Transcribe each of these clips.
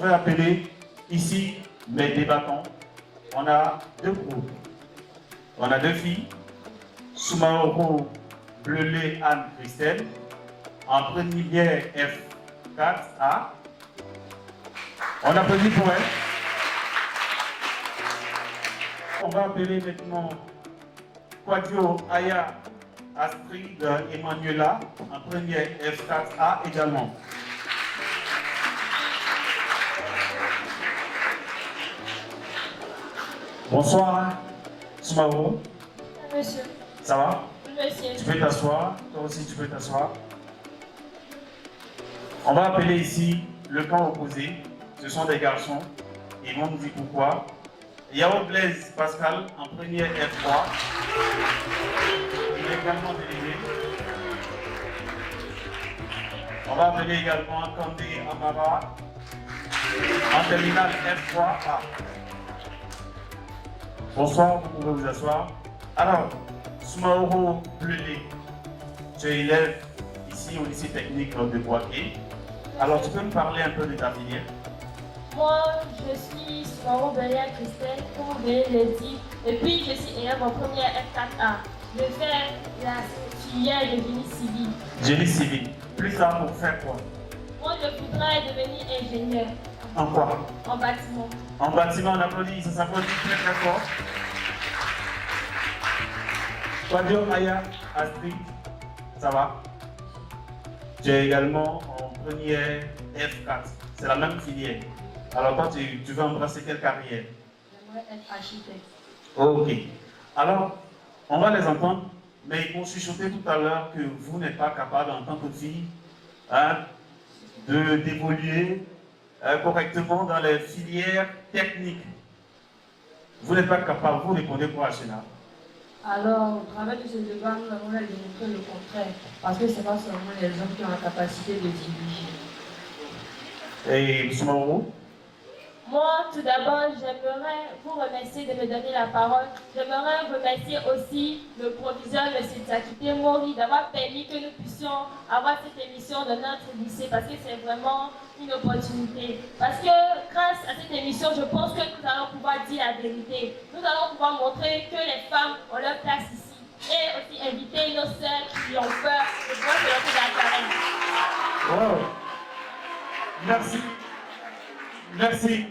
vais appeler ici mes débattants. On a deux groupes. On a deux filles. Soumaoro, Bleulet, Anne, Christelle. En première F4A. On applaudit pour elle. On va appeler maintenant Quadio, Aya, Astrid, Emmanuela. En première F4A également. Bonsoir, Soumaoro. Monsieur. Ça va? Monsieur. Tu peux t'asseoir. Toi aussi, tu peux t'asseoir. On va appeler ici le camp opposé. Ce sont des garçons. Ils vont nous dire pourquoi. Yao Blaise Pascal en première F3. Il est également délégué. On va appeler également Kandé Amara en terminale F3A. Bonsoir, vous pouvez vous asseoir. Alors, Soumaoro Bleulet, tu es élève ici au lycée technique de Boaké. Alors, tu peux me parler un peu de ta filière? Moi, je suis Soumaoro Bleulet Christelle, comme vous venez de le dire. Et puis, je suis élève en première F4A. Je fais la filière de génie civil. Génie civil. Plus tard, pour faire quoi? Moi, je voudrais devenir ingénieur. En quoi? En bâtiment. En bâtiment, on applaudit, ça s'applaudit très très fort. Quadio, Aya, Astrid, ça va? Tu es également en première F4. C'est la même filière. Alors toi, tu veux embrasser quelle carrière? J'aimerais être architecte. Ok. Alors, on va les entendre, mais ils m'ont chuchoté tout à l'heure que vous n'êtes pas capable, en tant que fille, hein, d'évoluer correctement dans les filières techniques. Vous n'êtes pas capable, vous répondez quoi à cela? Alors, au travers de ce débat, nous allons leur démontrer le contraire. Parce que ce n'est pas seulement les hommes qui ont la capacité de diriger. Et Soumaoro? Moi, tout d'abord, j'aimerais vous remercier de me donner la parole. J'aimerais remercier aussi le proviseur, M. Tsakite Mori, d'avoir permis que nous puissions avoir cette émission dans notre lycée, parce que c'est vraiment une opportunité. Parce que grâce à cette émission, je pense que nous allons pouvoir dire la vérité. Nous allons pouvoir montrer que les femmes ont leur place ici. Et aussi inviter nos sœurs qui ont peur de pouvoir se lancer dans la carrière. Wow. Merci. Merci.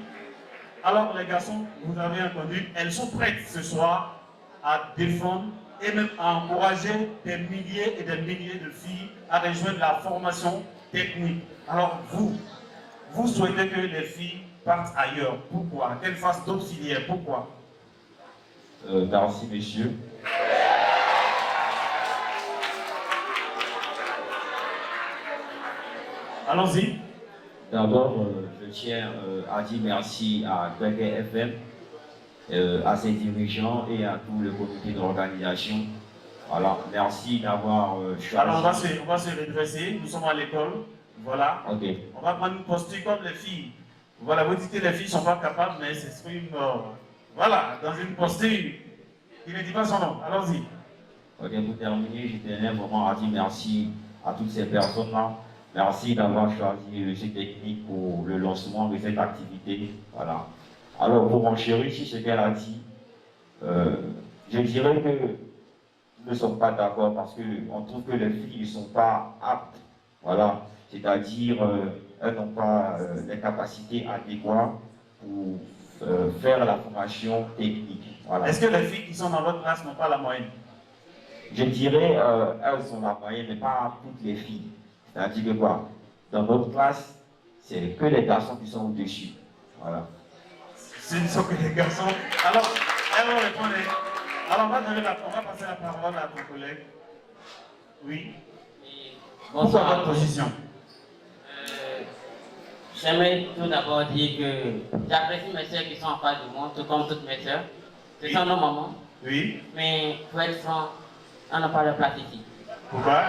Alors les garçons, vous avez entendu, elles sont prêtes ce soir à défendre et même à encourager des milliers et des milliers de filles à rejoindre la formation technique. Alors vous souhaitez que les filles partent ailleurs. Pourquoi? Qu'elles fassent d'autres filières. Pourquoi? Merci messieurs. Allons-y. D'abord, je tiens à dire merci à Québec FM, à ses dirigeants et à tout le comité d'organisation. Voilà, merci d'avoir choisi. Alors on va se redresser, nous sommes à l'école. Voilà. Ok. On va prendre une posture comme les filles. Voilà, vous dites que les filles ne sont pas capables, mais c'est ce qu'une. Voilà, dans une posture. Il ne dit pas son nom. Allons-y. Ok, pour terminer, je tenais vraiment à dire merci à toutes ces personnes-là. Merci d'avoir choisi le lycée technique pour le lancement de cette activité. Voilà. Alors, pour enchérir sur ce qu'elle a dit, je dirais que nous ne sommes pas d'accord parce qu'on trouve que les filles ne sont pas aptes. Voilà. C'est-à-dire, elles n'ont pas les capacités adéquates pour faire la formation technique. Voilà. Est-ce que les filles qui sont dans votre classe n'ont pas la moyenne? Je dirais, elles ont la moyenne, mais pas toutes les filles. C'est-à-dire que quoi? Dans notre classe, c'est que les garçons qui sont au-dessus. Voilà. Ce ne sont que les garçons. Alors, elles vont répondre. Alors, on va passer la parole à ton collègue. Oui. Bonsoir. Pourquoi votre position? J'aimerais tout d'abord dire que j'apprécie mes soeurs qui sont en face de moi, tout comme toutes mes soeurs. Ce sont nos mamans. Oui. Mais pour être franc, on n'a pas de place ici. Pourquoi?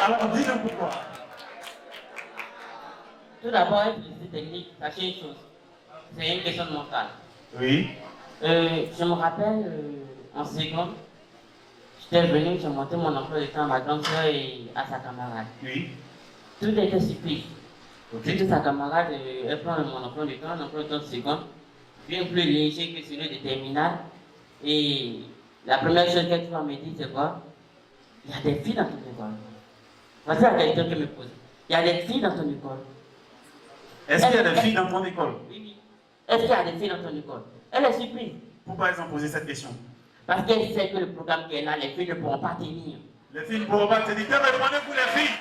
Alors, dis-nous pourquoi. Tout d'abord, être lycée technique, sachez une chose. C'est une question de mental. Oui. Je me rappelle, en seconde, j'étais venu, j'ai monté mon emploi de temps à ma grande soeur et à sa camarade. Oui. Tout était surprise. Ok. Surtout sa camarade, elle prend mon emploi du temps, un emploi de temps de seconde, bien plus léger que celui de terminale. Et la première chose qu'elle va me dire, c'est quoi? Il y a des filles dans ton école. Voici la question qu'elle me pose. Il y a des filles dans ton école. Est-ce qu'il y a des filles dans ton école? Oui, oui. Est-ce qu'il y a des filles dans ton école? Elle est surprise. Pourquoi elles ont posé cette question? Parce qu'elle sait que le programme qu'elle a, les filles ne pourront pas tenir. Les filles ne pourront pas te dire que répondez pour les filles.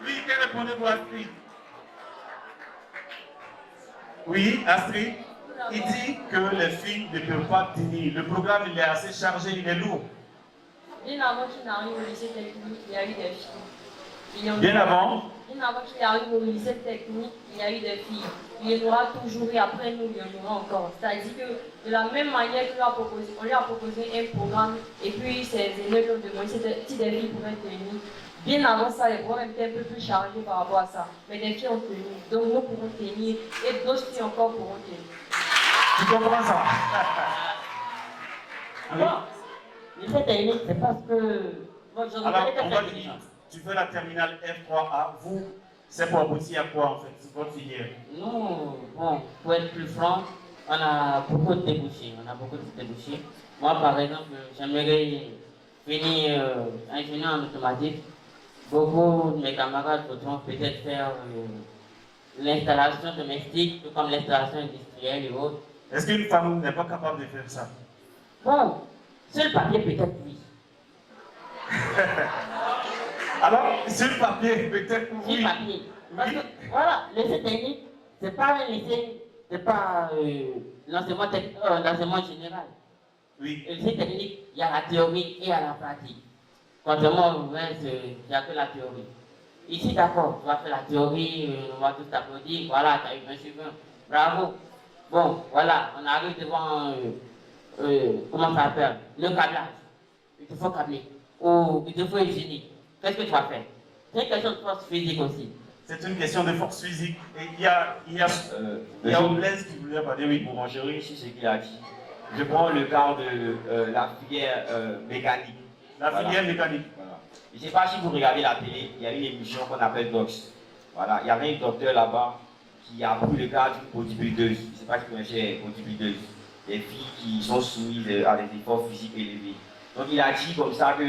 Oui, qu'elle répondait pour Astrid? Oui, Astrid, il dit que les filles ne peuvent pas tenir. Le programme, il est assez chargé, il est lourd. Bien avant qu'il n'arrive au lycée technique, il y a eu des filles. Bien avant? Bien avant qu'il arrive au lycée technique, il y a eu des filles. Il y en aura toujours et après nous, il y en aura encore. C'est-à-dire que de la même manière qu'on lui a proposé un programme et puis ses élèves lui ont demandé si des filles pourraient tenir. Bien avant ça, les programmes étaient un peu plus chargés par rapport à ça. Mais des filles ont tenu. Donc nous pourrons tenir et d'autres filles encore pourront tenir. Tu comprends ça? Bon, lycée technique, c'est parce que... Bon, je Alors, reconnais que on va c'est dire, tu fais la terminale F3A. Vous, c'est pour aboutir à quoi en fait? C'est votre filière? Nous, bon, pour être plus franc, on a beaucoup de débouchés. Moi, par exemple, j'aimerais finir ingénieur en automatique. Beaucoup de mes camarades voudront peut-être faire l'installation domestique, tout comme l'installation industrielle et autres. Est-ce qu'une femme n'est pas capable de faire ça? Bon, sur le papier, peut-être oui. Alors, sur le papier, peut-être Sur oui. le papier. Parce que, voilà, lycée technique, c'est pas un lycée, c'est pas l'enseignement général. Oui. Le lycée technique, il y a la théorie et il y a la pratique. Contrairement au reste, il n'y a que la théorie. Ici, d'accord, tu vas faire la théorie, on va tous t'applaudir, voilà, tu as eu 20 sur 20. Bravo. Bon, voilà, on arrive devant, comment ça s'appelle, le câblage. Il te faut câbler. Ou il te faut hygiénique. Qu'est-ce que tu vas faire? C'est une question de force physique aussi. C'est une question de force physique. Et il y a Blaise qui voulait parler, oui. Pour je réussis ce qu'il a dit. Je prends le cas de la filière mécanique. La filière mécanique. Voilà. Je ne sais pas si vous regardez la télé, il y a une émission qu'on appelle Docs. Voilà. Il y avait un docteur là-bas qui a pris le cas d'une bodybuildeuse. Je ne sais pas si vous connaissez les bodybuildeuses. Des filles qui sont soumises à des efforts physiques élevés. Donc il a dit comme ça que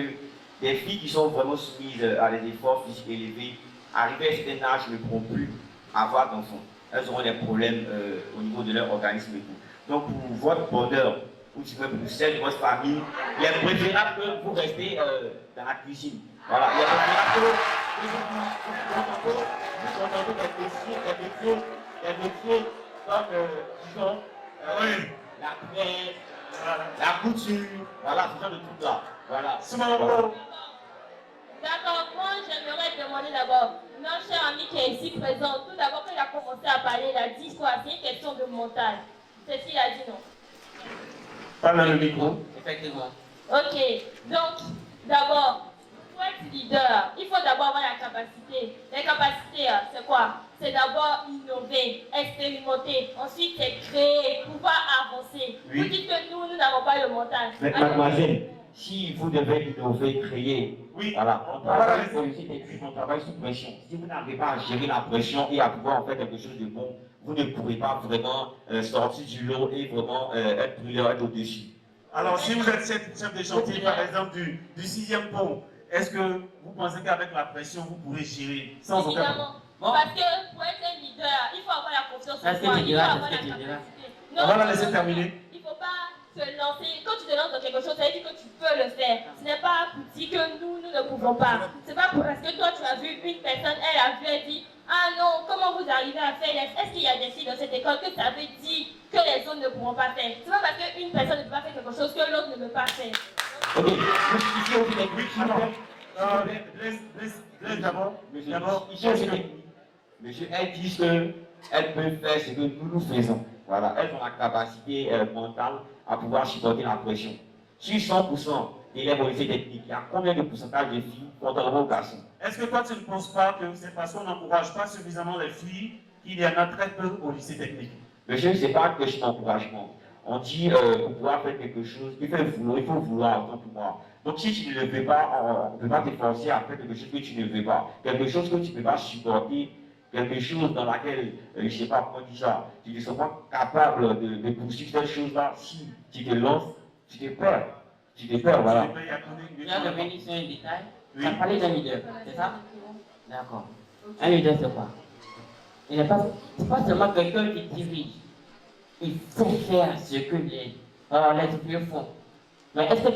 des filles qui sont vraiment soumises à des efforts physiques élevés, arrivées à un certain âge, ne pourront plus avoir d'enfants. Elles auront des problèmes au niveau de leur organisme et tout. Donc pour votre bonheur, ou tu veux pour celle de votre famille, il est préférable que vous restez dans la cuisine. Voilà, il est préférable que vous entendez des métiers comme disons, la presse, la couture, voilà, ce genre de trucs là. Voilà. D'accord, moi j'aimerais demander d'abord, notre cher ami qui est ici présent, tout d'abord quand il a commencé à parler, il a dit quoi? C'est une question de montage. C'est ce qu'il a dit, non? Parle dans le micro. Effectivement. Ok, donc d'abord, pour être leader, il faut d'abord avoir la capacité. Les capacités, c'est quoi? C'est d'abord innover, expérimenter, ensuite c'est créer, pouvoir avancer. Oui. Vous dites que nous n'avons pas le montage. Mais mademoiselle, si vous devez innover, créer, Oui. voilà, on travaille sur le site écrit, on travaille sous pression. Si vous n'arrivez pas à gérer la pression et à pouvoir en faire quelque chose de bon, vous ne pourrez pas vraiment sortir du lot et vraiment être brûleur, être au-dessus. Alors, si vous êtes chef de chantier, par exemple, du 6e pont, est-ce que vous pensez qu'avec la pression, vous pourrez gérer sans aucun problème? Évidemment. Parce que pour être un leader, il faut avoir la confiance en Est-ce que soi, tu il faut diras, avoir la est-ce que tu diras? capacité. On va la laisser terminer. Il ne faut pas se lancer. Quand tu te lances dans quelque chose, ça veut dire que tu peux le faire. Ce n'est pas pour dire que nous ne pouvons pas. C'est pas parce que toi tu as vu une personne, elle a vu, elle dit ah non, comment vous arrivez à faire? Est-ce qu'il y a des filles dans cette école que ça veut dire que les autres ne pourront pas faire? C'est pas parce qu'une personne ne peut pas faire quelque chose que l'autre ne peut pas faire. Ok, ici aussi les Blaise, d'abord. ici aussi monsieur, elles disent qu'elles peuvent faire ce que nous faisons. Voilà, elles ont la capacité mentale à pouvoir supporter la pression. Sur 100% d'élèves au lycée technique, il y a combien de pourcentage de filles contrairement aux garçons? Est-ce que toi, tu ne penses pas que c'est parce qu'on n'encourage pas suffisamment les filles qu'il y en a très peu au lycée technique? Monsieur, ce n'est pas une question d'encouragement. On dit pour pouvoir faire quelque chose, il faut vouloir autant pour moi. Donc si tu ne le fais pas, on ne peut pas te forcer à faire quelque chose que tu ne veux pas. Quelque chose que tu ne peux pas supporter, quelque chose dans laquelle, je ne sais pas comment dire ça, tu ne seras pas capable de poursuivre cette chose-là. Si tu te lances, tu te perds. Tu te perds, voilà. Tu as revenu sur un détail. Oui. Tu as parlé d'un leader, c'est ça? D'accord. Un leader, c'est quoi? Il n'est pas, c'est pas seulement quelqu'un qui dirige. Il faut faire ce que les autres font. Mais est-ce que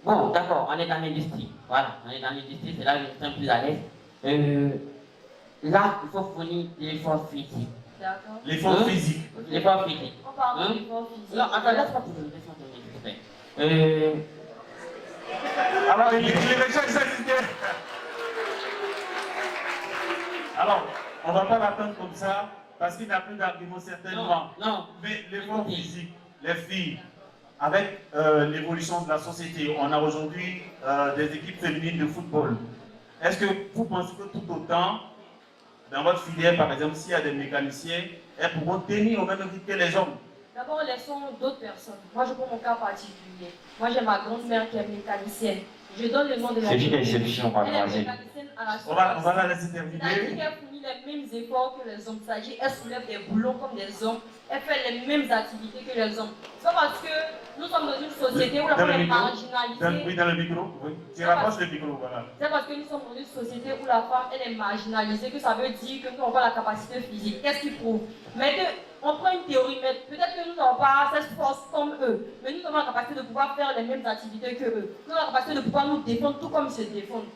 bon, d'accord, on est dans l'industrie. Voilà, on est dans l'industrie, c'est là que je suis plus à l'aise. Là, il faut fournir l'effort physique. D'accord. L'effort physique. L'effort physique. On parle de l'effort physique. Non, attends, laisse-moi terminer, s'il te plaît. Alors, il est déjà exagéré. Alors, on ne va pas l'attendre comme ça, parce qu'il n'a plus d'argument certainement. Non. Mais l'effort physique, les filles, avec l'évolution de la société, on a aujourd'hui des équipes féminines de football. Est-ce que vous pensez que tout autant, dans votre filière, par exemple, s'il y a des mécaniciens, elles pourront tenir au même rythme que les hommes? D'abord, laissons d'autres personnes. Moi, je prends mon cas particulier. Moi, j'ai ma grand-mère qui est mécanicienne. Je donne le nom de la C'est une exception, Elle est mademoiselle. mécanicienne à la On va la laisser terminer. C'est-à-dire qu'elle fournit les mêmes efforts que les hommes. C'est-à-dire qu'elle soulève des boulons comme des hommes. Elle fait les mêmes activités que les hommes. C'est pas parce que nous sommes dans une société où la femme est marginalisée. Oui, dans le micro. Oui. Tu rapproches le micro, voilà. C'est parce que nous sommes dans une société où la femme elle est marginalisée que ça veut dire que nous n'avons pas la capacité physique. Qu'est-ce qui prouve? Mais on prend une théorie, mais peut-être que nous n'avons pas cette force comme eux. Mais nous avons la capacité de pouvoir faire les mêmes activités que eux. Nous avons la capacité de pouvoir nous défendre tout comme ils se défendent.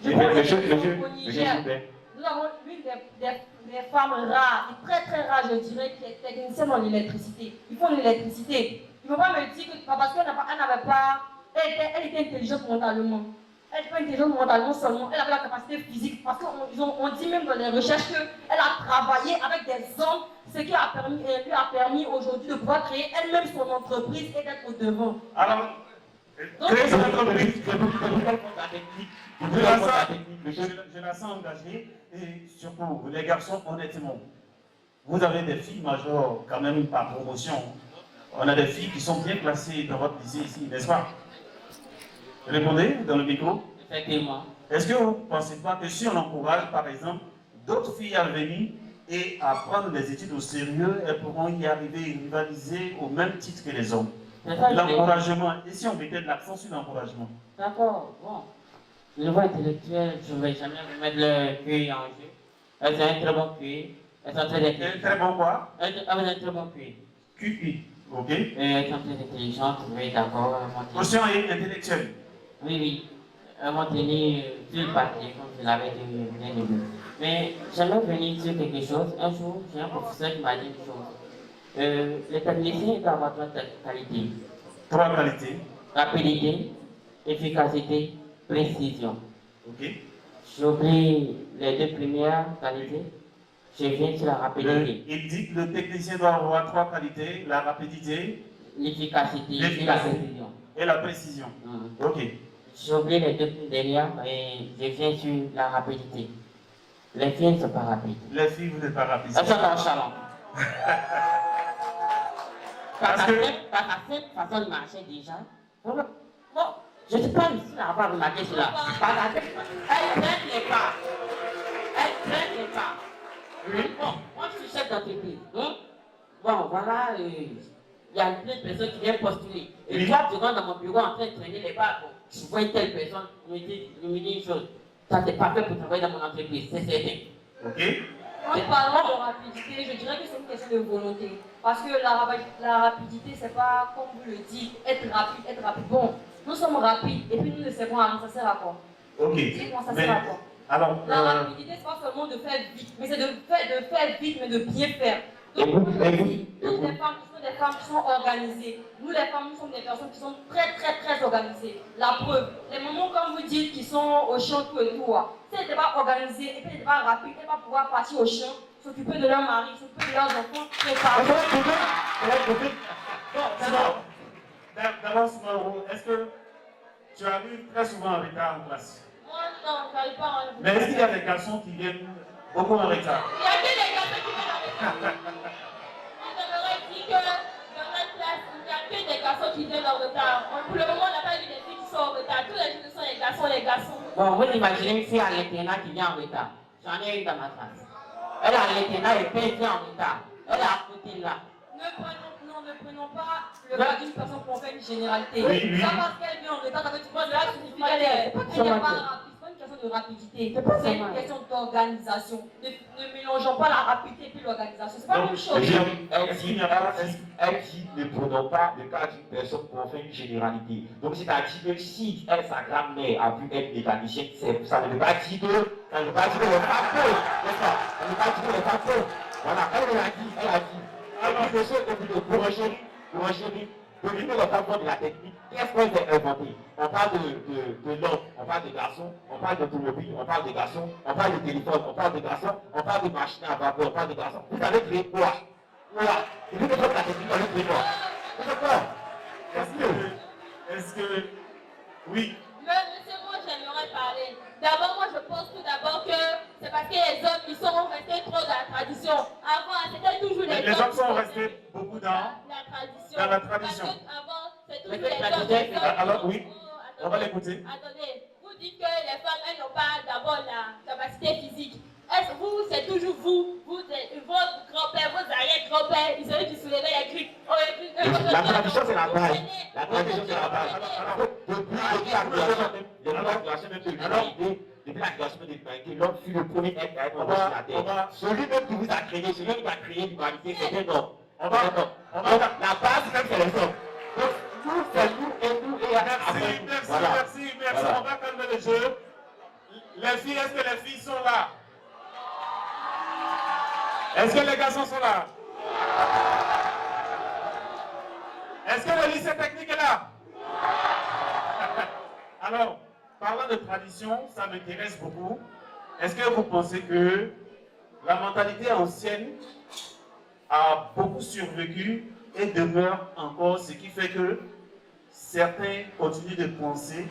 Je pense que nous avons l'une des femmes rares, et très très rares, je dirais, qui est technicienne en électricité. Ils font l'électricité. Il ne faut pas me dire que parce qu'elle n'avait pas. Elle était intelligente mentalement. Elle n'était pas intelligente mentalement seulement, elle avait la capacité physique. Parce qu'on dit même dans les recherches qu'elle a travaillé avec des hommes, ce qui lui a permis aujourd'hui de pouvoir créer elle-même son entreprise et d'être au devant. Alors, créer son entreprise. Je la sens engagée et surtout, les garçons, honnêtement, vous avez des filles majeures quand même par promotion. On a des filles qui sont bien classées dans votre lycée ici, n'est-ce pas? Répondez dans le micro. Effectivement. Est-ce que vous ne pensez pas que si on encourage, par exemple, d'autres filles à venir et à prendre les études au sérieux, elles pourront y arriver et rivaliser au même titre que les hommes? L'encouragement, et si on mettait de l'accent sur l'encouragement? D'accord, bon. Le niveau intellectuel, je ne vais jamais remettre le QI en jeu. Elles ont un très bon QI. Elles sont très intelligentes. Un très bon quoi? Elles ont un très bon QI. QI, ok. Elles sont très intelligentes, oui, d'accord. Quotient intellectuel. Oui. Elles vont tenir sur le papier, comme je l'avais dit bien au début. Mais j'aimerais venir sur quelque chose. Un jour, j'ai un professeur qui m'a dit une chose. Le technicien doit avoir trois qualités. Trois qualités. Rapidité, efficacité, précision. Ok. J'oublie les deux premières qualités. Je viens sur la rapidité. Il dit que le technicien doit avoir trois qualités, la rapidité, l'efficacité et la précision. Et la précision. Ok. J'oublie les deux dernières et je viens sur la rapidité. Les filles ne sont pas rapides. Les filles, vous n'êtes pas rapides. Elles sont en chaland. Par sa cette façon de marcher déjà. Bon, je ne sais pas si on va remarquer cela. Elle traîne les pas. Elle traîne les pas. Bon, moi je suis chef d'entreprise. Bon, voilà, il y a plein de personnes qui viennent postuler. Et toi, tu rentres dans mon bureau en train de traîner les pas. Bon, je vois une telle personne, je me dis une chose. Ça, c'est pas fait pour travailler dans mon entreprise, c'est certain. Ok. En parlant de rapidité, je dirais que c'est une question de volonté. Parce que la rapidité, c'est pas, comme vous le dites, être rapide. Bon, nous sommes rapides et puis nous ne savons rien, ça sert à quoi? Ok. Dites-moi, ça sert à quoi? Alors, la rapidité, c'est pas seulement de faire vite, mais c'est de faire vite, mais de bien faire. Donc, nous, les femmes, des femmes qui sont organisées. Nous, les femmes, nous sommes des personnes qui sont très, très, très organisées. La preuve, les moments, comme vous dites, qui sont au champ, tout et tout, si elles n'étaient pas organisées et puis elles n'étaient pas rapides, elles ne vont pas pouvoir partir au champ, s'occuper de leur mari, s'occuper de leurs enfants, préparer. D'abord, est-ce que tu arrives très souvent en retard en classe? Moi, non, je n'arrive pas en retard. Mais est-ce qu'il y a des garçons qui viennent beaucoup en retard? Il y a des garçons qui viennent en retard. Moi, j'aimerais dire que Bon, vous imaginez une fille à l'internat qui vient en retard. J'en ai une dans ma classe. Elle est à l'internat et puis elle vient en retard. Elle est à côté là. Ne prenons pas le cas d'une personne pour faire une généralité. Oui. Ça parce qu'elle vient en retard, ça veut dire que là, signifie qu'elle est. C'est pas une question de rapidité, c'est une question d'organisation. Ne mélangeons pas la rapidité et l'organisation. C'est pas la même chose. Elle dit ne prenons pas le cas d'une personne pour en faire une généralité. Donc c'est-à-dire que si elle, sa grand-mère, a pu être mécanicienne, ça ne veut pas dire que les femmes peuvent, n'est-ce pas? Ça ne veut pas dire que les femmes peuvent. Voilà, elle a dit. Alors, pour un chéri, deviner les femmes de la technique, qu'est-ce qu'on a inventé? On parle de l'homme, on parle de garçons, on parle d'automobile, on parle de garçons, on parle de téléphone, on parle de garçons, on parle de machine à vapeur, on parle de garçons. Vous avez créé quoi? Et puis, les femmes de la technique, on a créé quoi? C'est quoi? Est-ce que... Oui. Monsieur, moi j'aimerais parler. D'abord, moi je pense tout d'abord que c'est parce que les hommes ils sont restés trop dans la tradition. Avant, c'était toujours les hommes. Les hommes sont restés beaucoup dans la tradition. Dans la tradition. Parce que avant, c'est toujours les hommes. Alors oui, on va l'écouter. Attendez, vous dites que les femmes, elles n'ont pas d'abord la capacité physique. Est-ce que vous, c'est toujours vous, votre grand-père, vos arrière-grand-pères, ils sont qui soulevaient les cris. La tradition, c'est la base. La tradition, c'est la base. Depuis la création de l'humanité, l'homme fut le premier être à être sur la terre. Celui même qui vous a créé, celui qui a créé l'humanité, c'est un homme. La base, même, c'est les hommes. Donc, nous, c'est nous et nous et Merci. On va calmer le jeu. Les filles, est-ce que les filles sont là? Est-ce que les garçons sont là? Est-ce que le lycée technique est là? Alors, parlant de tradition, ça m'intéresse beaucoup. Est-ce que vous pensez que la mentalité ancienne a beaucoup survécu et demeure encore, ce qui fait que certains continuent de penser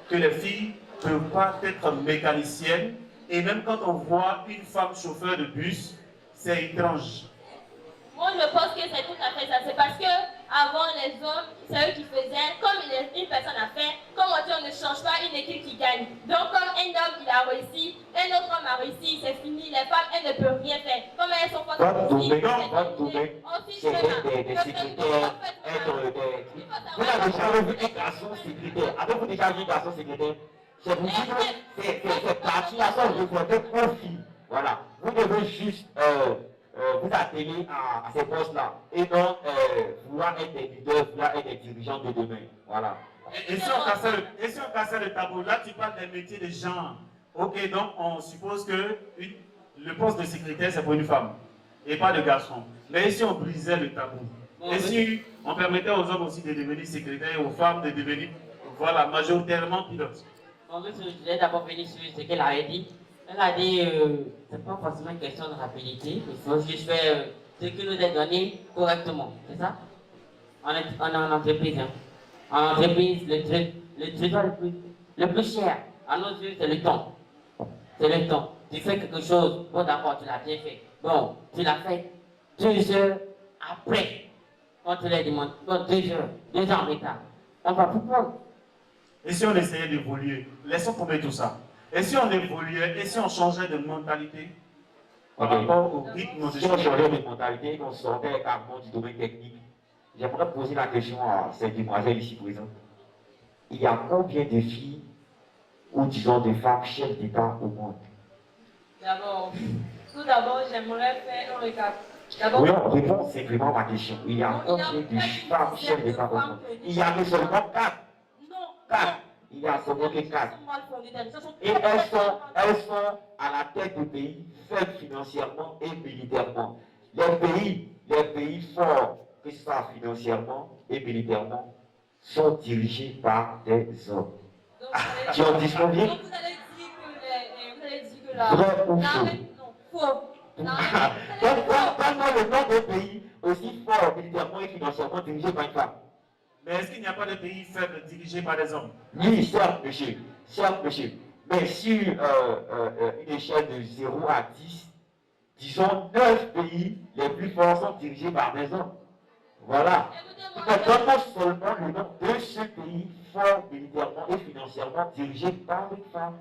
que les filles ne peuvent pas être mécaniciennes, et même quand on voit une femme chauffeur de bus, c'est étrange. Moi, je pense que c'est tout à fait ça. C'est parce que avant les hommes, c'est eux qui faisaient. Comme une personne a fait, comme on dit, on ne change pas une équipe qui gagne. Donc, comme un homme, il a réussi, un autre homme a réussi, c'est fini. Les femmes, elles ne peuvent rien faire. Comme elles sont fortes votre domaine, c'est des secrétaires, vous n'avez jamais vu un garçon secrétaire. Avez-vous déjà vu un garçon secrétaire? C'est vous dire que c'est parti à son refléter profit. Voilà. Vous devez juste vous atteler à ces postes-là et non vouloir être des leaders, vouloir être des dirigeants de demain. Voilà. Et si on cassait le tabou, là tu parles des métiers de genre. Ok, donc on suppose que le poste de secrétaire c'est pour une femme et pas de garçon. Mais si on brisait le tabou, et si on permettait aux hommes aussi de devenir secrétaires et aux femmes de devenir, voilà, majoritairement pilotes. Bon, monsieur, je voulais d'abord venir sur ce qu'elle avait dit. Elle a dit, c'est pas forcément une question de rapidité, il faut juste faire ce qui nous est donné correctement, c'est ça? On est en entreprise, hein. En entreprise, le trésor le plus cher, à nos yeux, c'est le temps. C'est le temps. Tu fais quelque chose, bon d'accord, tu l'as bien fait. Bon, tu l'as fait 2 heures après, quand tu l'as demandé, bon, 2 heures, 2 ans en retard. On va plus prendre. Et si on essayait d'évoluer, laissons tomber tout ça. Et si on évoluait, et si on changeait de mentalité par rapport au rythme de... Si on changeait de mentalité et qu'on sortait carrément du domaine technique, j'aimerais poser la question à cette demoiselle ici présente. Il y a combien de filles, ou disons de femmes chefs d'État au monde? Tout d'abord, j'aimerais faire un récap. Oui, réponds simplement à ma question. Il y a combien de femmes chefs d'État au monde? Il y a seulement 4. Non. 4. Il y a seulement que 4. Et elles sont à la tête du pays, faibles financièrement et militairement. Les pays forts, que ce soit financièrement et militairement, sont dirigés par des hommes. Tu en dis combien? Donc vous allez dire que la... Vrai ou faux? Non, faux. Donne-moi le nom d'un pays aussi fort militairement et financièrement dirigé par une femme. Mais est-ce qu'il n'y a pas de pays faibles dirigés par des hommes? Oui, certes, monsieur. Certes, monsieur. Mais sur une échelle de 0 à 10, disons 9 pays les plus forts sont dirigés par des hommes. Voilà. Donne-moi seulement le nom de ce pays fort militairement et financièrement financièrement dirigée par une femme.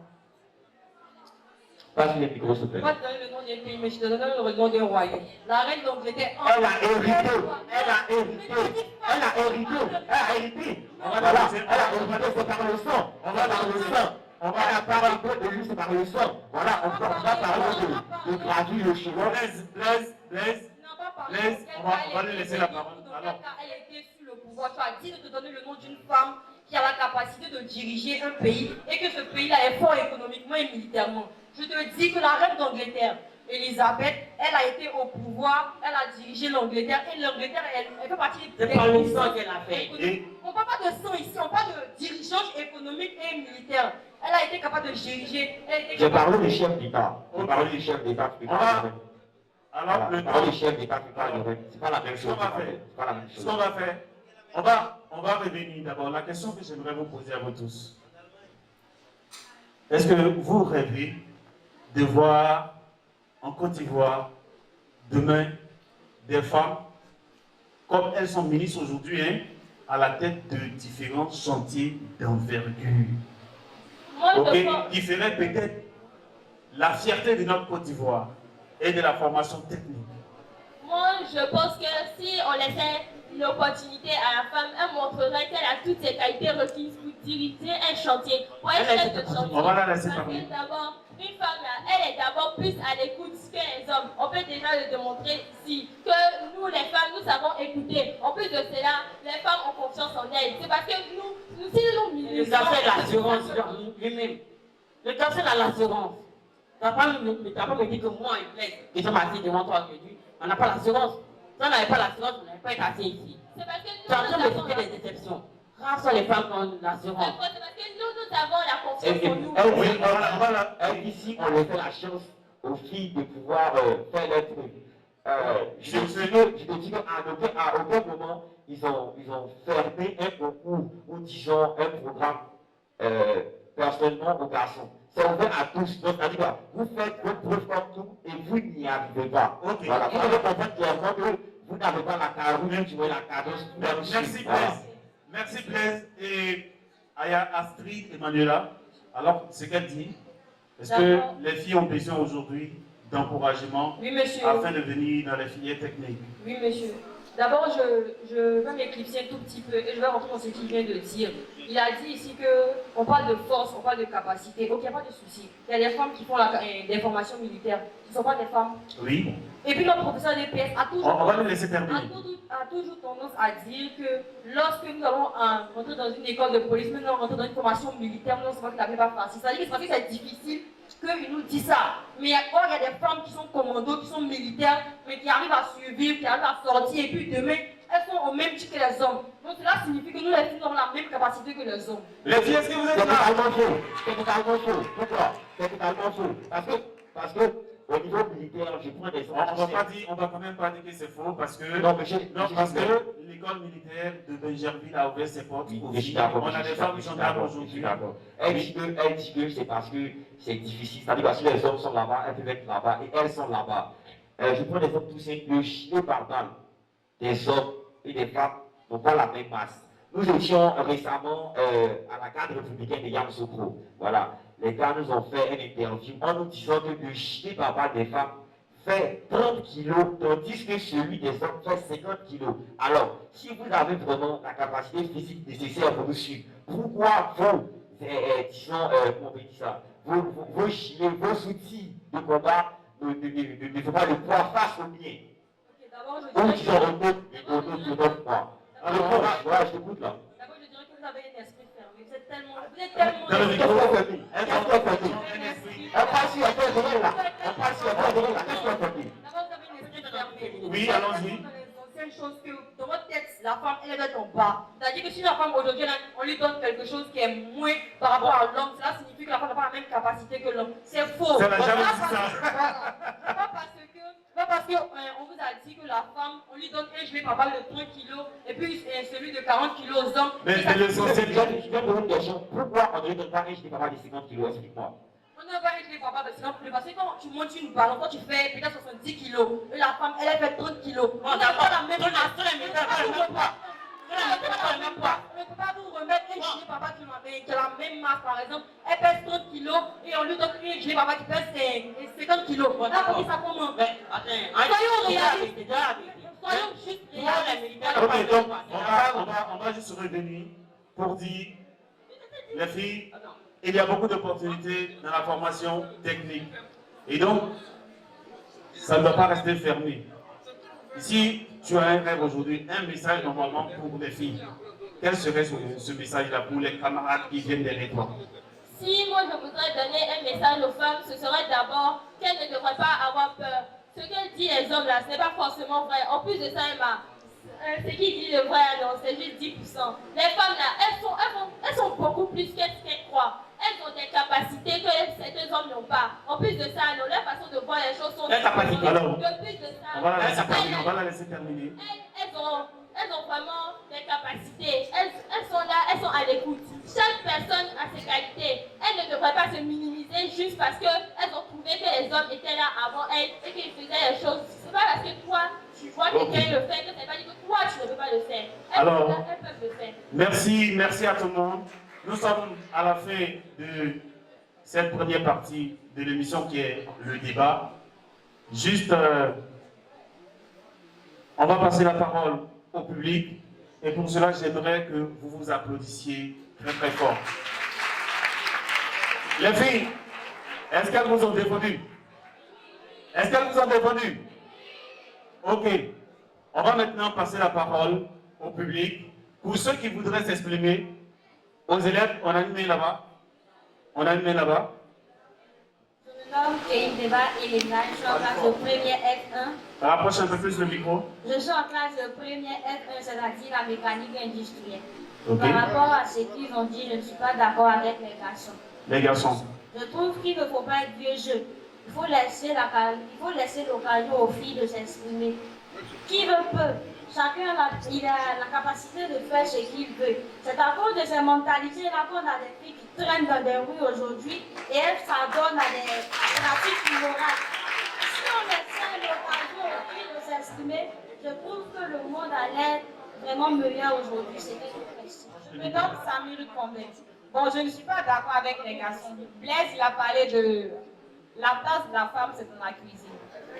Passe les micros, s'il te plaît. Je ne vais pas te donner le nom d'un pays, mais je te donne le nom d'un royaume. La reine d'Angleterre. Elle a hérité. Elle a hérité. Elle a hérité. Elle a hérité. Voilà, elle a hérité, c'est par le sang. On va par le sang. On va parler un peu de lui, c'est par le sang. Voilà, on va parler de gravir le chemin. Blaise, on va lui laisser la parole. Alors. Elle était sous le pouvoir. Tu as dit de te donner le nom d'une femme qui a la capacité de diriger un pays et que ce pays-là est fort économiquement et militairement. Je te dis que la reine d'Angleterre, Elisabeth, elle a été au pouvoir, elle a dirigé l'Angleterre et l'Angleterre, elle fait partie des C'est pas le sang qu'elle a fait. On ne parle pas de sang ici, on parle de dirigeance économique et militaire. Elle a été capable de diriger. Je parle des chefs d'État. Je parle des chefs d'État. Alors, le temps. Les chefs d'État, c'est pas la même chose. C'est pas la même chose. Ce qu'on va faire, on va revenir d'abord. La question que j'aimerais vous poser à vous tous. Est-ce que vous rêvez de voir en Côte d'Ivoire demain des femmes, comme elles sont ministres aujourd'hui, hein, à la tête de différents chantiers d'envergure, qui feraient peut-être la fierté de notre Côte d'Ivoire et de la formation technique? Moi, je pense que si on laissait l'opportunité à la femme, elle montrerait qu'elle a toutes ses qualités requises pour diriger un chantier, pour être chef de chantier. On va la laisser Parce parler. que d'abord, une femme, là, elle est d'abord plus à l'écoute que les hommes. On peut déjà le démontrer ici, que nous, les femmes, nous savons écouter. En plus de cela, les femmes ont confiance en elles. C'est parce que nous si nous Le gars fait l'assurance lui-même. Le gars fait l'assurance. Tu n'as pas me dit que moi, ils sont assis devant toi aujourd'hui. On n'a pas l'assurance. Si on n'avait pas l'assurance, on n'avait pas été assis ici. C'est parce que tu es en train de citer des exceptions. Rares sont les femmes qui ont l'assurance. C'est parce que nous avons la confiance en nous. Elle, ici, on leur fait la chance aux filles de pouvoir faire leur truc. Je te dis qu'à aucun moment, ils ont fermé un concours ou disons un programme personnellement aux garçons. C'est ouvert à tous. Donc, c'est-à-dire que vous faites votre preuve comme tout et vous n'y arrivez pas. Okay. Voilà. Vous devez comprendre clairement que vous n'avez pas la carrure, même tu vois la cadence. Merci Blaise. Merci Blaise. Et Aya Astrid Emmanuela, alors ce qu'elle dit, est-ce que les filles ont besoin aujourd'hui d'encouragement afin de venir dans les filières techniques? Oui, monsieur. D'abord, je vais m'éclipser un tout petit peu et je vais rentrer dans ce qu'il vient de dire. Il a dit ici qu'on parle de force, on parle de capacité. Ok, il n'y a pas de souci. Il y a des femmes qui font des formations militaires, qui ne sont pas des femmes. Oui. Et puis notre professeur d'EPS a toujours, on va le laisser terminer. a toujours tendance à dire que lorsque nous allons rentrer dans une école de police, nous allons rentrer dans une formation militaire, nous savons que la pas facile. C'est-à-dire que c'est parce que c'est difficile qu'il nous dit ça. Mais il y a des femmes qui sont commandos, qui sont militaires, mais qui arrivent à survivre, qui arrivent à sortir, et puis demain, elles sont au même titre que les hommes. Donc cela signifie que nous, les filles, avons la même capacité que les hommes. Les filles, est-ce que vous êtes là? C'est totalement faux. Pourquoi? C'est totalement faux. Parce que au niveau militaire, je prends des on va quand même pas dire que c'est faux parce que parce que l'école militaire de Benjerville a ouvert ses portes. Oui, on a des femmes qui sont là aujourd'hui. Elle dit que c'est parce que c'est difficile. C'est-à-dire que si les hommes sont là-bas, elles peuvent être là-bas et elles sont là-bas. Je prends des hommes tout simples, le chien par balle. Des hommes et des femmes n'ont pas la même masse. Nous étions récemment à la garde républicaine de Yamoussoukro. Voilà. Les gars nous ont fait une interview en nous disant que le chien par balle des femmes fait 30 kilos, tandis que celui des hommes fait 50 kilos. Alors, si vous avez vraiment la capacité physique nécessaire pour nous suivre, pourquoi vos, disons, comment on dit ça, vos gilets, vos outils de combat ne font pas le poids face au mien? Ou qui sont en autre poids. Alors, voilà, je t'écoute là. D'abord, je dirais que vous avez un esprit fermé. Vous êtes tellement. Dans le micro, elle passe sur la tête de là. Elle passe sur la tête de là. Qu'est-ce qu'on fait? D'abord, vous avez un esprit fermé. Oui, allons-y. C'est une chose que dans votre tête, la femme, elle est en bas. C'est-à-dire que si la femme aujourd'hui, on lui donne quelque chose qui est moins par rapport à l'homme, cela signifie que la femme n'a pas la même capacité que l'homme. C'est faux. Ça n'a jamais dit ça. Pas parce qu'on vous a dit que la femme, on lui donne un gilet par balle de 30 kilos et puis celui de 40 kilos aux hommes. Mais l'essentiel, je viens de vous dire, pourquoi on ne lui donne pas un gilet par balle de 50 kilos? Explique-moi. On ne va pas un gilet par balle de 50 kilos parce que quand tu montes une balle, quand tu fais peut-être 70 kilos, et la femme, elle fait 30 kilos. On n'a pas la même masse. même poids. On ne peut pas vous remettre un gilet papa qui a la même masse, par exemple. Elle pèse 30 kilos et on lui donne un gilet papa qui pèse 50 kilos. Là, on dit ça comment? Soyons réalistes. Soyons juste réalistes. Ok, donc on va juste revenir pour dire, les filles, il y a beaucoup d'opportunités dans la formation technique. Et donc, ça ne doit pas rester fermé. Si tu as un rêve aujourd'hui, un message normalement pour les filles, quel serait ce message-là pour les camarades qui viennent derrière toi? Si moi je voudrais donner un message aux femmes, ce serait d'abord qu'elles ne devraient pas avoir peur. Ce que disent les hommes là, ce n'est pas forcément vrai. En plus de ça, Emma, ce qui dit le vrai, non, c'est juste 10%. Les femmes là, elles sont beaucoup plus qu'est-ce qu'elles croient. Elles ont des capacités que certains hommes n'ont pas. En plus de ça, non, leur façon de voir les choses sont différentes. Alors, de plus de ça, on va la laisser terminer. Elles ont vraiment des capacités. Elles sont là, elles sont à l'écoute. Chaque personne a ses qualités. Elles ne devraient pas se minimiser juste parce qu'elles ont trouvé que les hommes étaient là avant elles et qu'ils faisaient les choses. C'est pas parce que toi, tu vois quelqu'un le faire que c'est pas dit que toi, tu ne peux pas le faire. Alors, elles peuvent le faire. merci à tout le monde. Nous sommes à la fin de cette première partie de l'émission qui est le débat. Juste, on va passer la parole au public et pour cela, j'aimerais que vous vous applaudissiez très très fort. Les filles, est-ce qu'elles vous ont défendu? Est-ce qu'elles vous ont défendu? Ok. On va maintenant passer la parole au public. Pour ceux qui voudraient s'exprimer, aux élèves, on a une main là-bas. On a une main là-bas. Je me nomme Keïdeba Elena, je suis en classe de première F1. Rapproche un peu plus le micro. Je suis en classe de première F1, c'est-à-dire la mécanique industrielle. Ok. Par rapport à ce qu'ils ont dit, je ne suis pas d'accord avec les garçons. Les garçons. Je trouve qu'il ne faut pas être vieux jeu. Il faut laisser l'occasion aux filles de s'exprimer. Qui veut peut. Chacun il a la capacité de faire ce qu'il veut. C'est à cause de ces mentalités-là qu'on a des filles qui traînent dans des rues aujourd'hui et elles s'adonnent à des pratiques immorales. Si on laissait l'occasion aux filles de s'exprimer, je trouve que le monde allait vraiment meilleur aujourd'hui. C'était tout précis. Je me nomme Samir Combet. Bon, je ne suis pas d'accord avec les garçons. Blaise, il a parlé de la place de la femme, c'est dans la cuisine.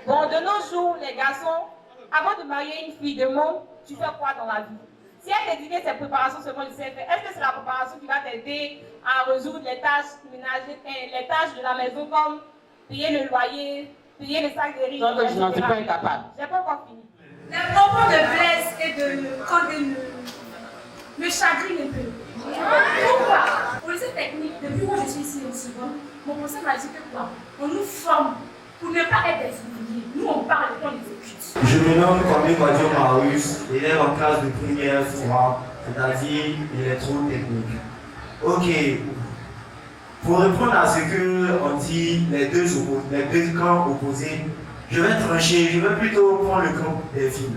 Bon, de nos jours, les garçons, avant de marier une fille de monde, tu fais quoi dans la vie? Si elle te dit que c'est préparation seulement du CFA, est-ce que c'est la préparation qui va t'aider à résoudre les tâches ménagères, les tâches de la maison comme payer le loyer, payer les sacs de riz? Non, je n'en suis pas incapable. J'ai pas encore fini. Les propos de Blaise et de Candé me chagrinent un peu. Pourquoi? Au lycée technique, depuis que je suis ici au seconde, mon professeur m'a dit que quoi? On nous forme pour ne pas être des ouvriers. Nous, on parle et on les écoute. Je me nomme Kwame Kwadio Marius, élève en classe de première 3, c'est-à-dire électrotechnique. Ok, pour répondre à ce que on dit les deux camps opposés, je vais trancher, je vais plutôt prendre le camp des filles.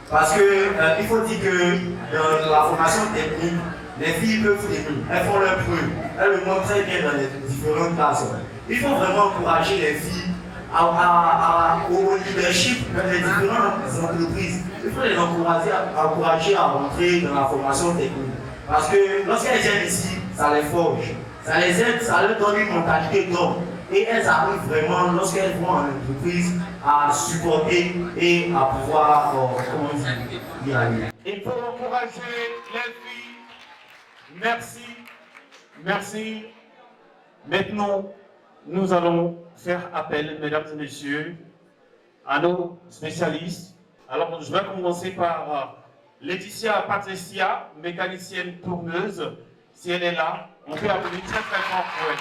Parce que il faut dire que dans la formation technique, les filles peuvent tenir, elles font leur preuve, elles le montrent très bien dans les différentes classes. Il faut vraiment encourager les filles au leadership dans les différentes entreprises. Il faut les encourager à rentrer dans la formation technique. Parce que lorsqu'elles viennent ici, ça les forge, ça les aide, ça leur donne une mentalité d'homme. Et elles arrivent vraiment, lorsqu'elles vont en entreprise, à supporter et à pouvoir, y aller. Il faut encourager les filles. Merci. Merci. Maintenant, nous allons faire appel, mesdames et messieurs, à nos spécialistes. Alors, je vais commencer par Laetitia Patricia, mécanicienne tourneuse. Si elle est là, on peut applaudir très très fort pour elle.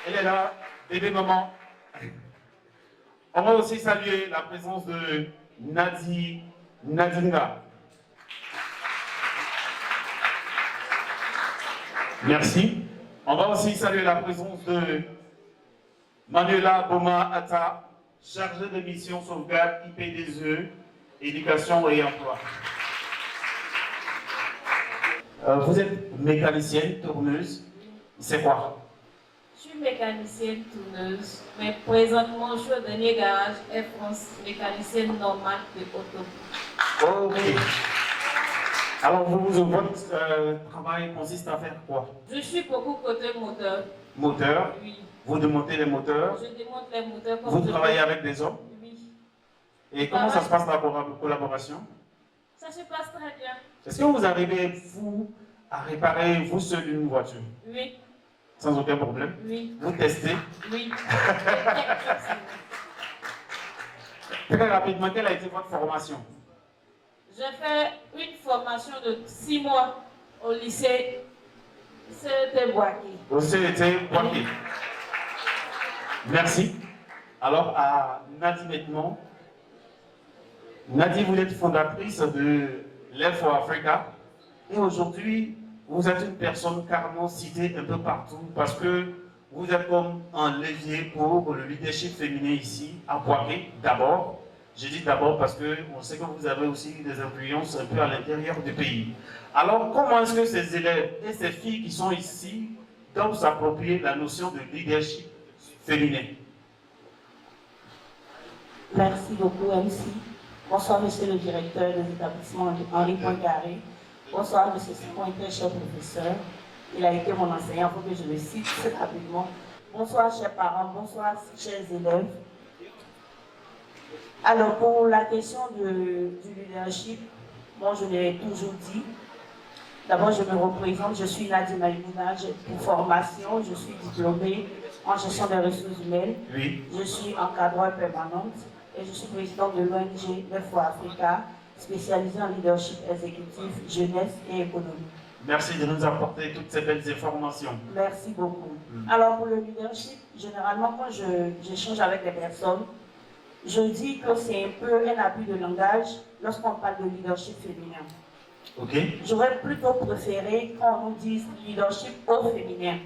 Elle est là, bébé maman. On va aussi saluer la présence de Nadinga. Merci. On va aussi saluer la présence de Manuela Boma Atta, chargée de mission sauvegarde IPDE, éducation et emploi. Vous êtes mécanicienne, tourneuse, c'est quoi? Je suis mécanicienne tourneuse, mais présentement je suis au dernier garage Air France, mécanicienne normale de auto. Ok. Alors, votre travail consiste à faire quoi? Je suis beaucoup côté moteur. Moteur? Oui. Vous démontez les moteurs? Je démonte les moteurs. Vous travaillez avec des hommes? Oui. Et comment ça se passe la collaboration? Ça se passe très bien. Est-ce que vous arrivez, vous, à réparer vous seul une voiture? Oui. Sans aucun problème? Oui. Vous testez? Oui. Très rapidement, quelle a été votre formation? J'ai fait une formation de 6 mois au lycée CET Boaké. Au CET Boaké. Merci. Alors, à Nadi maintenant. Nadi, vous êtes fondatrice de Love for Africa. Et aujourd'hui, vous êtes une personne carrément citée un peu partout parce que vous êtes comme un levier pour le leadership féminin ici, à Boaké, d'abord. Je dis d'abord parce qu'on sait que vous avez aussi des influences un peu à l'intérieur du pays. Alors, comment est-ce que ces élèves et ces filles qui sont ici doivent s'approprier la notion de leadership féminin? Merci beaucoup, MC. Bonsoir, monsieur le directeur des établissements Henri Poincaré. Bonsoir, monsieur Simon, très cher professeur. Il a été mon enseignant, il faut que je le cite rapidement. Bonsoir, chers parents, bonsoir, chers élèves. Alors, pour la question du leadership, moi, je l'ai toujours dit. D'abord, je me représente, je suis Nadia Maïmouna, pour formation, je suis diplômée en gestion des ressources humaines. Oui. Je suis encadreur permanente et je suis présidente de l'ONG Love for Africa, spécialisée en leadership exécutif, jeunesse et économie. Merci de nous apporter toutes ces belles informations. Merci beaucoup. Alors, pour le leadership, généralement, quand j'échange avec les personnes, je dis que c'est un peu un abus de langage lorsqu'on parle de leadership féminin. Ok. J'aurais plutôt préféré qu'on nous dise leadership au féminin.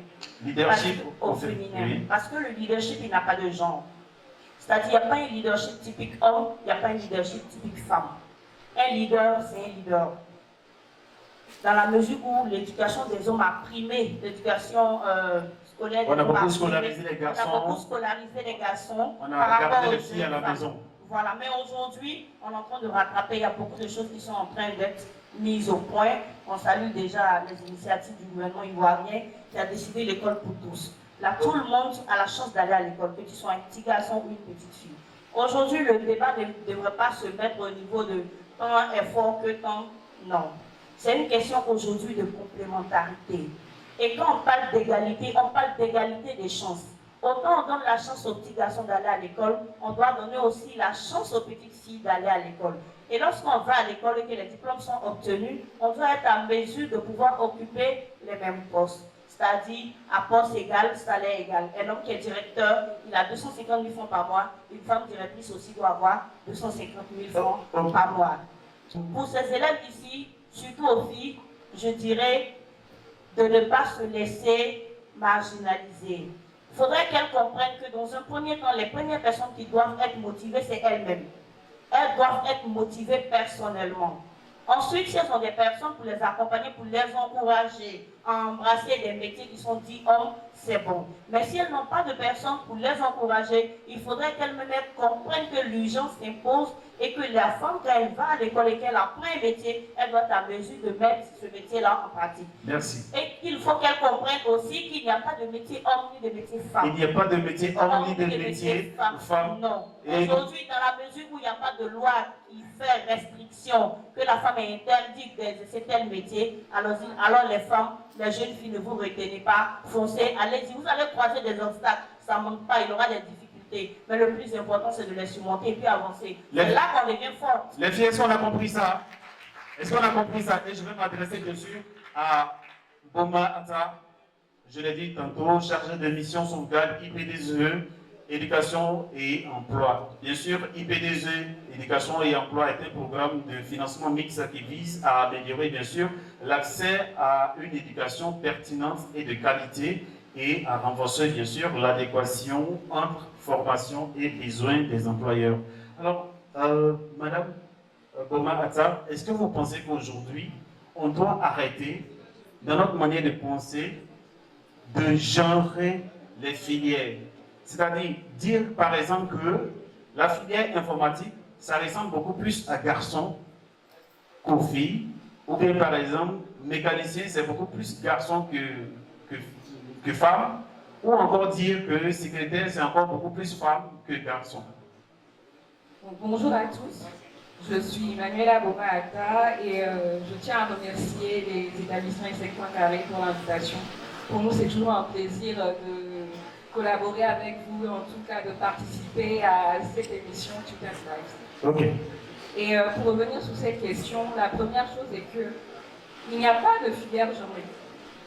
Leadership au féminin. Oui. Parce que le leadership, il n'a pas de genre. C'est-à-dire, il n'y a pas un leadership typique homme, il n'y a pas un leadership typique femme. Un leader, c'est un leader. Dans la mesure où l'éducation des hommes a primé, l'éducation scolaire des hommes On a beaucoup primé. scolarisé les garçons. On a beaucoup scolarisé les garçons. On a gardé les filles à la femmes. maison. Voilà, mais aujourd'hui, on est en train de rattraper, il y a beaucoup de choses qui sont en train d'être mises au point. On salue déjà les initiatives du gouvernement ivoirien qui a décidé l'école pour tous. Là, tout le monde a la chance d'aller à l'école, que tu sois un petit garçon ou une petite fille. Aujourd'hui, le débat ne devrait pas se mettre au niveau de tant est fort que tant non. C'est une question aujourd'hui de complémentarité. Et quand on parle d'égalité, on parle d'égalité des chances. Autant on donne la chance aux petits garçons d'aller à l'école, on doit donner aussi la chance aux petites filles d'aller à l'école. Et lorsqu'on va à l'école et que les diplômes sont obtenus, on doit être en mesure de pouvoir occuper les mêmes postes. C'est-à-dire à poste égal, salaire égal. Un homme qui est directeur, il a 250 000 francs par mois. Une femme directrice aussi doit avoir 250 000 francs par mois. Pour ces élèves ici, surtout aux filles, je dirais de ne pas se laisser marginaliser. Il faudrait qu'elles comprennent que dans un premier temps, les premières personnes qui doivent être motivées, c'est elles-mêmes. Elles doivent être motivées personnellement. Ensuite, si elles sont des personnes pour les accompagner, pour les encourager à embrasser des métiers qui sont dits hommes, c'est bon. Mais si elles n'ont pas de personnes pour les encourager, il faudrait qu'elles-mêmes comprennent que l'urgence s'impose et que la femme, quand elle va à l'école et qu'elle apprend un métier, elle doit être à mesure de mettre ce métier-là en pratique. Merci. Et qu'il faut qu'elle comprenne aussi qu'il n'y a pas de métier homme ni de métier femme. Il n'y a pas de métier homme ni de métier femme. Non. Et aujourd'hui, dans la mesure où il n'y a pas de loi qui fait restriction, que la femme est interdite d'exercer tel métier, alors les femmes, les jeunes filles, ne vous retenez pas, foncez, allez-y. Vous allez croiser des obstacles, ça ne manque pas, il y aura des difficultés. Mais le plus important, c'est de les surmonter et puis avancer. C'est là qu'on devient fort. Les filles, est-ce qu'on a compris ça? Est-ce qu'on a compris ça? Et je vais m'adresser dessus à Boma Atta, je l'ai dit tantôt, chargé de mission sauvegarde IPDZE, éducation et emploi. Bien sûr, IPDZE, éducation et emploi, est un programme de financement mixte qui vise à améliorer, bien sûr, l'accès à une éducation pertinente et de qualité et à renforcer, bien sûr, l'adéquation entre formation et besoins des employeurs. Alors, Madame Boma Atta, est-ce que vous pensez qu'aujourd'hui, on doit arrêter, dans notre manière de penser, de genrer les filières? C'est-à-dire dire, par exemple, que la filière informatique, ça ressemble beaucoup plus à garçons qu'aux filles, Ou bien par exemple, mécanicien, c'est beaucoup plus garçon que femme. Ou encore dire que secrétaire, c'est encore beaucoup plus femme que garçon. Donc, bonjour à tous, je suis Manuela Boma-Ata et je tiens à remercier les établissements ESSEC Poincaré pour l'invitation. Pour nous, c'est toujours un plaisir de collaborer avec vous, en tout cas de participer à cette émission Student Life. Ok. Et pour revenir sur cette question, la première chose est qu'il n'y a pas de filière genrée.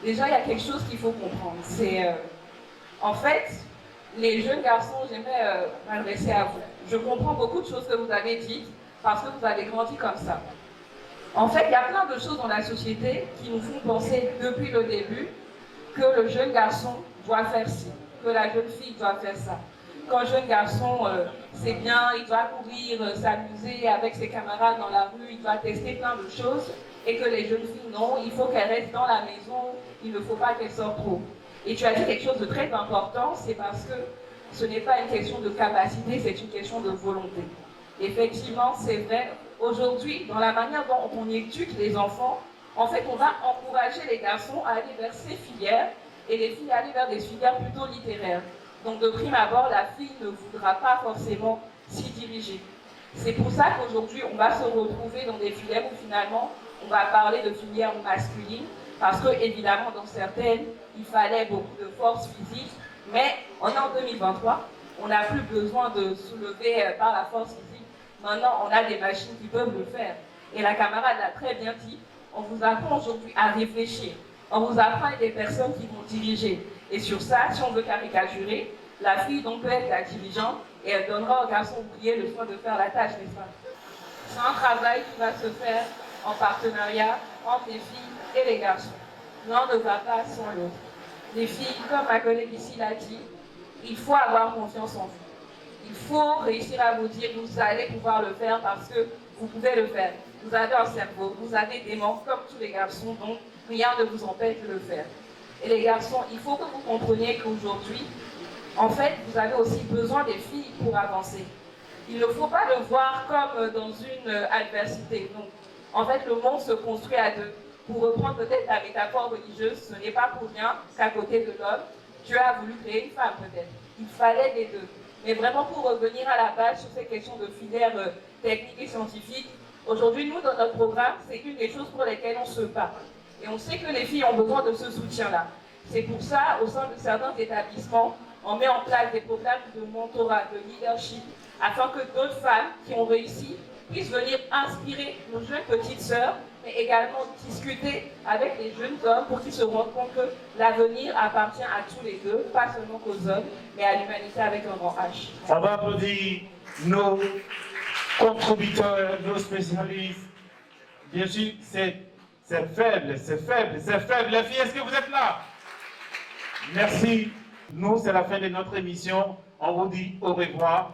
Déjà, il y a quelque chose qu'il faut comprendre. C'est en fait, les jeunes garçons, j'aimerais m'adresser à vous. Je comprends beaucoup de choses que vous avez dites parce que vous avez grandi comme ça. En fait, il y a plein de choses dans la société qui nous font penser depuis le début que le jeune garçon doit faire ci, que la jeune fille doit faire ça. Qu'un jeune garçon, c'est bien, il doit courir, s'amuser avec ses camarades dans la rue, il doit tester plein de choses, et que les jeunes filles, non, il faut qu'elles restent dans la maison, il ne faut pas qu'elles sortent trop. Et tu as dit quelque chose de très important, c'est parce que ce n'est pas une question de capacité, c'est une question de volonté. Effectivement, c'est vrai, aujourd'hui, dans la manière dont on éduque les enfants, en fait, on va encourager les garçons à aller vers ces filières, et les filles à aller vers des filières plutôt littéraires. Donc de prime abord, la fille ne voudra pas forcément s'y diriger. C'est pour ça qu'aujourd'hui, on va se retrouver dans des filières où finalement, on va parler de filières masculines, parce que évidemment, dans certaines, il fallait beaucoup de force physique, mais on est en 2023, on n'a plus besoin de soulever par la force physique. Maintenant, on a des machines qui peuvent le faire. Et la camarade l'a très bien dit, on vous apprend aujourd'hui à réfléchir. On vous apprend des personnes qui vont diriger. Et sur ça, si on veut caricaturer, la fille donc peut être la dirigeante et elle donnera au garçon ouvrier le soin de faire la tâche, n'est-ce pas? C'est un travail qui va se faire en partenariat entre les filles et les garçons. L'un ne va pas sans l'autre. Les filles, comme ma collègue ici l'a dit, il faut avoir confiance en vous. Il faut réussir à vous dire, vous allez pouvoir le faire parce que vous pouvez le faire. Vous avez un cerveau, vous avez des membres comme tous les garçons, donc rien ne vous empêche de le faire. Et les garçons, il faut que vous compreniez qu'aujourd'hui, en fait, vous avez aussi besoin des filles pour avancer. Il ne faut pas le voir comme dans une adversité. Donc, en fait, le monde se construit à deux. Pour reprendre peut-être la métaphore religieuse, ce n'est pas pour rien qu'à côté de l'homme, Dieu a voulu créer une femme peut-être. Il fallait les deux. Mais vraiment pour revenir à la base sur ces questions de filières techniques et scientifiques, aujourd'hui, nous, dans notre programme, c'est une des choses pour lesquelles on se bat. Et on sait que les filles ont besoin de ce soutien-là. C'est pour ça, au sein de certains établissements, on met en place des programmes de mentorat, de leadership, afin que d'autres femmes qui ont réussi puissent venir inspirer nos jeunes petites sœurs, mais également discuter avec les jeunes hommes pour qu'ils se rendent compte que l'avenir appartient à tous les deux, pas seulement aux hommes, mais à l'humanité avec un grand H. On va applaudir nos contributeurs, nos spécialistes. Bien sûr, c'est faible, c'est faible, c'est faible. Les filles, est-ce que vous êtes là? Merci. Nous, c'est la fin de notre émission. On vous dit au revoir.